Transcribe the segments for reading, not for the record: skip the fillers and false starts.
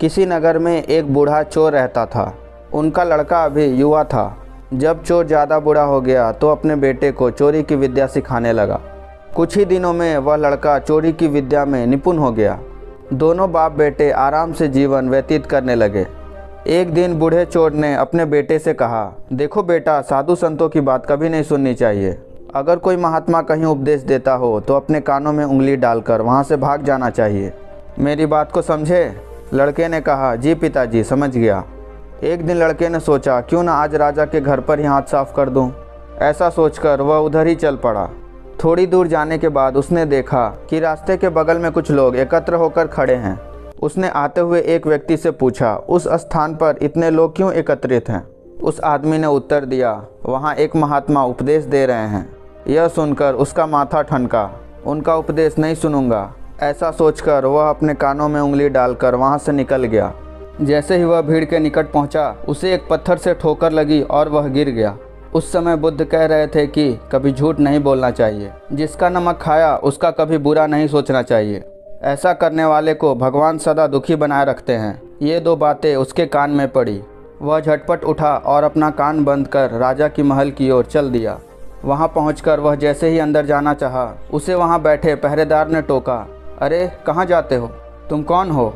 किसी नगर में एक बूढ़ा चोर रहता था। उनका लड़का अभी युवा था। जब चोर ज़्यादा बूढ़ा हो गया तो अपने बेटे को चोरी की विद्या सिखाने लगा। कुछ ही दिनों में वह लड़का चोरी की विद्या में निपुण हो गया। दोनों बाप बेटे आराम से जीवन व्यतीत करने लगे। एक दिन बूढ़े चोर ने अपने बेटे से कहा, देखो बेटा, साधु संतों की बात कभी नहीं सुननी चाहिए। अगर कोई महात्मा कहीं उपदेश देता हो तो अपने कानों में उंगली डालकर वहाँ से भाग जाना चाहिए। मेरी बात को समझे? लड़के ने कहा, जी पिताजी, समझ गया। एक दिन लड़के ने सोचा, क्यों ना आज राजा के घर पर ही हाथ साफ कर दूं। ऐसा सोचकर वह उधर ही चल पड़ा। थोड़ी दूर जाने के बाद उसने देखा कि रास्ते के बगल में कुछ लोग एकत्र होकर खड़े हैं। उसने आते हुए एक व्यक्ति से पूछा, उस स्थान पर इतने लोग क्यों एकत्रित हैं? उस आदमी ने उत्तर दिया, वहाँ एक महात्मा उपदेश दे रहे हैं। यह सुनकर उसका माथा ठनका। उनका उपदेश नहीं सुनूंगा, ऐसा सोचकर वह अपने कानों में उंगली डालकर वहाँ से निकल गया। जैसे ही वह भीड़ के निकट पहुँचा, उसे एक पत्थर से ठोकर लगी और वह गिर गया। उस समय बुद्ध कह रहे थे कि कभी झूठ नहीं बोलना चाहिए। जिसका नमक खाया उसका कभी बुरा नहीं सोचना चाहिए। ऐसा करने वाले को भगवान सदा दुखी बनाए रखते हैं। ये दो बातें उसके कान में पड़ी। वह झटपट उठा और अपना कान बंद कर राजा की महल की ओर चल दिया। वहाँ पहुंचकर वह जैसे ही अंदर जाना चाहा, उसे वहाँ बैठे पहरेदार ने टोका, अरे कहाँ जाते हो? तुम कौन हो?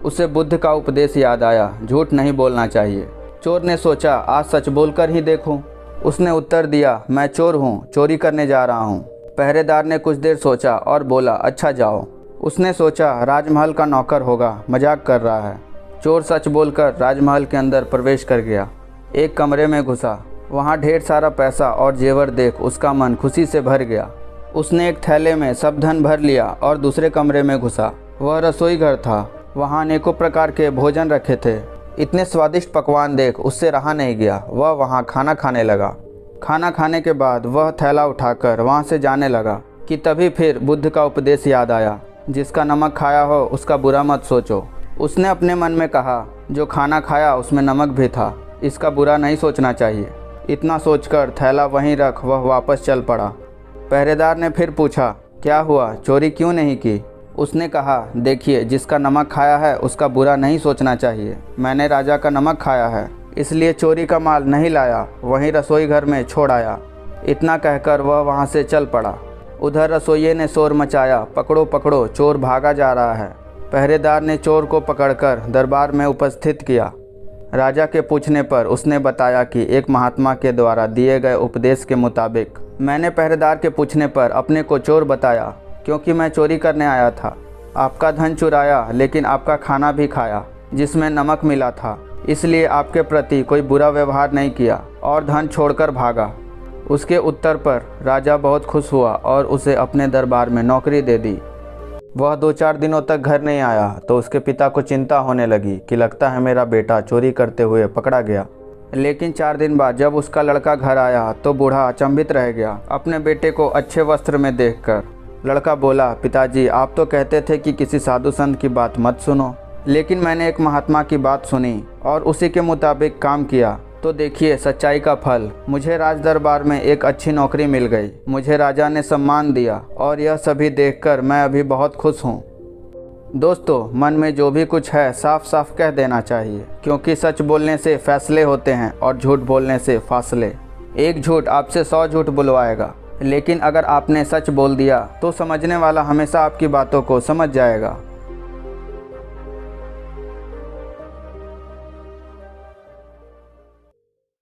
उसे बुद्ध का उपदेश याद आया, झूठ नहीं बोलना चाहिए। चोर ने सोचा, आज सच बोलकर ही देखूं। उसने उत्तर दिया, मैं चोर हूँ, चोरी करने जा रहा हूँ। पहरेदार ने कुछ देर सोचा और बोला, अच्छा जाओ। उसने सोचा, राजमहल का नौकर होगा, मजाक कर रहा है। चोर सच बोलकर राजमहल के अंदर प्रवेश कर गया। एक कमरे में घुसा। वहाँ ढेर सारा पैसा और जेवर देख उसका मन खुशी से भर गया। उसने एक थैले में सब धन भर लिया और दूसरे कमरे में घुसा। वह रसोई घर था। वहाँ अनेकों प्रकार के भोजन रखे थे। इतने स्वादिष्ट पकवान देख उससे रहा नहीं गया। वह वहाँ खाना खाने लगा। खाना खाने के बाद वह थैला उठाकर वहाँ से जाने लगा कि तभी फिर बुद्ध का उपदेश याद आया, जिसका नमक खाया हो उसका बुरा मत सोचो। उसने अपने मन में कहा, जो खाना खाया उसमें नमक भी था, इसका बुरा नहीं सोचना चाहिए। इतना सोचकर थैला वहीं रख वह वापस चल पड़ा। पहरेदार ने फिर पूछा, क्या हुआ, चोरी क्यों नहीं की? उसने कहा, देखिए, जिसका नमक खाया है उसका बुरा नहीं सोचना चाहिए। मैंने राजा का नमक खाया है, इसलिए चोरी का माल नहीं लाया, वहीं रसोई घर में छोड़ आया। इतना कहकर वह वहाँ से चल पड़ा। उधर रसोइये ने शोर मचाया, पकड़ो पकड़ो, चोर भागा जा रहा है। पहरेदार ने चोर को पकड़कर दरबार में उपस्थित किया। राजा के पूछने पर उसने बताया कि एक महात्मा के द्वारा दिए गए उपदेश के मुताबिक। मैंने पहरेदार के पूछने पर अपने को चोर बताया, क्योंकि मैं चोरी करने आया था। आपका धन चुराया, लेकिन आपका खाना भी खाया जिसमें नमक मिला था, इसलिए आपके प्रति कोई बुरा व्यवहार नहीं किया और धन छोड़कर भागा। उसके उत्तर पर राजा बहुत खुश हुआ और उसे अपने दरबार में नौकरी दे दी। वह 2-4 दिनों तक घर नहीं आया तो उसके पिता को चिंता होने लगी कि लगता है मेरा बेटा चोरी करते हुए पकड़ा गया। लेकिन 4 दिन बाद जब उसका लड़का घर आया तो बूढ़ा अचंभित रह गया अपने बेटे को अच्छे वस्त्र में देखकर। लड़का बोला, पिताजी, आप तो कहते थे कि किसी साधु संत की बात मत सुनो, लेकिन मैंने एक महात्मा की बात सुनी और उसी के मुताबिक काम किया, तो देखिए सच्चाई का फल। मुझे राज दरबार में एक अच्छी नौकरी मिल गई, मुझे राजा ने सम्मान दिया और यह सभी देखकर मैं अभी बहुत खुश हूँ। दोस्तों, मन में जो भी कुछ है साफ साफ कह देना चाहिए, क्योंकि सच बोलने से फैसले होते हैं और झूठ बोलने से फासले। एक झूठ आपसे 100 झूठ बुलवाएगा, लेकिन अगर आपने सच बोल दिया तो समझने वाला हमेशा आपकी बातों को समझ जाएगा।